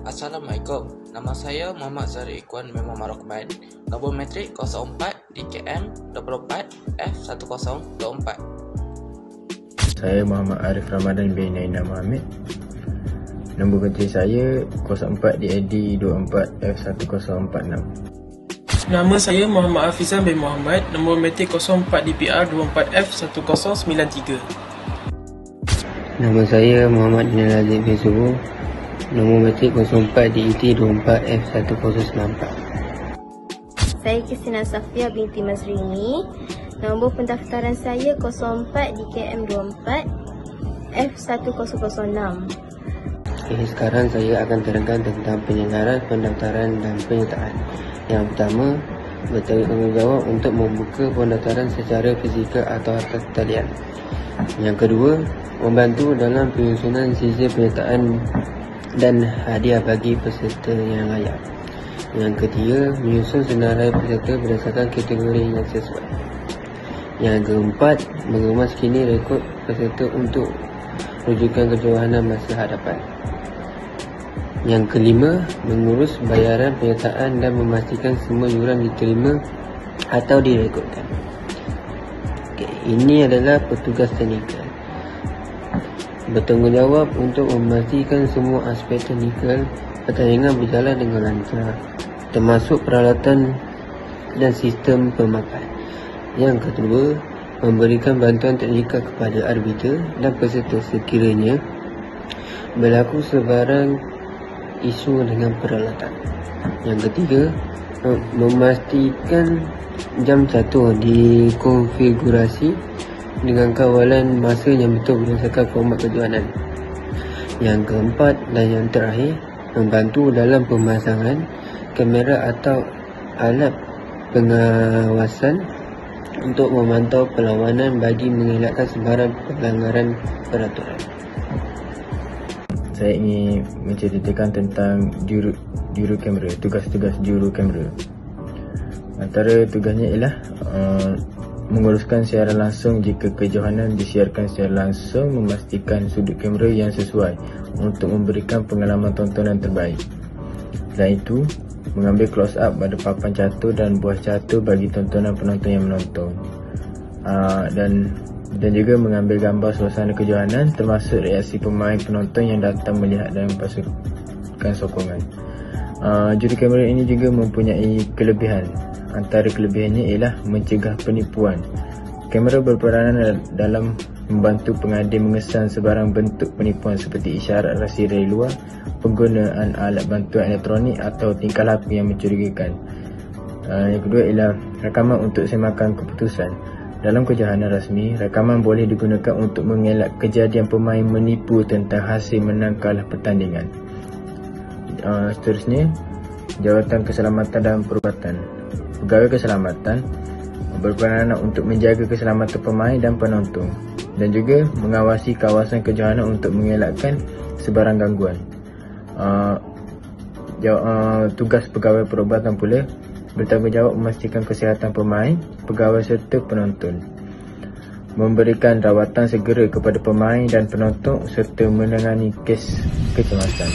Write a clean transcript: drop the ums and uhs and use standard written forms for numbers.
Assalamualaikum. Nama saya Muhammad Zahri Ikhwan Memang Marokman. Nombor metrik 04 DKM 24 F1024. Saya Muhammad Arif Ramadan bin Naina Mohamad. Nombor metrik saya 04 DAD 24 F1046. Nama saya Muhammad Hafizan bin Muhammad. Nombor metrik 04 DPR 24 F1093. Nama saya Muhammad Dinal Aziz bin Subuh. Nombor metrik 04 DET 24 F1094. Saya Kristina Safia binti Mazrini. Nombor pendaftaran saya 04 DKM 24 F1006. Okay, sekarang saya akan terangkan tentang penyelenggaraan pendaftaran dan penyertaan. Yang pertama, bertanggungjawab untuk membuka pendaftaran secara fizikal atau atas talian. Yang kedua, membantu dalam penyusunan sisa penyertaan dan hadiah bagi peserta yang layak. Yang ketiga, menyusun senarai peserta berdasarkan kategori yang sesuai. Yang keempat, mengemas kini rekod peserta untuk rujukan kejohanan masa hadapan. Yang kelima, mengurus bayaran penyertaan dan memastikan semua yuran diterima atau direkodkan. Ini adalah petugas teknikal. Bertanggungjawab untuk memastikan semua aspek teknikal pertandingan berjalan dengan lancar, termasuk peralatan dan sistem pemakai. Yang kedua, memberikan bantuan teknikal kepada arbiter dan peserta sekiranya berlaku sebarang isu dengan peralatan. Yang ketiga, memastikan jam catur dikonfigurasi dengan kawalan masa yang betul berdasarkan format kejohanan. Yang keempat dan yang terakhir, membantu dalam pemasangan kamera atau alat pengawasan untuk memantau perlawanan bagi mengelakkan sebarang pelanggaran peraturan. Saya ingin menceritakan tentang juru kamera, tugas-tugas juru kamera. Antara tugasnya ialah menguruskan siaran langsung jika kejohanan disiarkan secara langsung, memastikan sudut kamera yang sesuai untuk memberikan pengalaman tontonan terbaik. Selain itu, mengambil close up pada papan catur dan buah catur bagi tontonan penonton yang menonton. Dan juga mengambil gambar suasana kejohanan termasuk reaksi pemain penonton yang datang melihat dan pasukan sokongan. Juru kamera ini juga mempunyai kelebihan. Antara kelebihannya ialah mencegah penipuan. Kamera berperanan dalam membantu pengadil mengesan sebarang bentuk penipuan seperti isyarat rahsia dari luar, penggunaan alat bantuan elektronik atau tingkah laku yang mencurigakan. Yang kedua ialah rakaman untuk semakan keputusan. Dalam kejohanan rasmi, rakaman boleh digunakan untuk mengelak kejadian pemain menipu tentang hasil menang kalah pertandingan. Seterusnya, jawatan keselamatan dan perubatan. Pegawai keselamatan berperanan untuk menjaga keselamatan pemain dan penonton dan juga mengawasi kawasan kejohanan untuk mengelakkan sebarang gangguan. Tugas pegawai perubatan pula bertanggungjawab memastikan kesihatan pemain, pegawai serta penonton, memberikan rawatan segera kepada pemain dan penonton serta menangani kes kecemasan.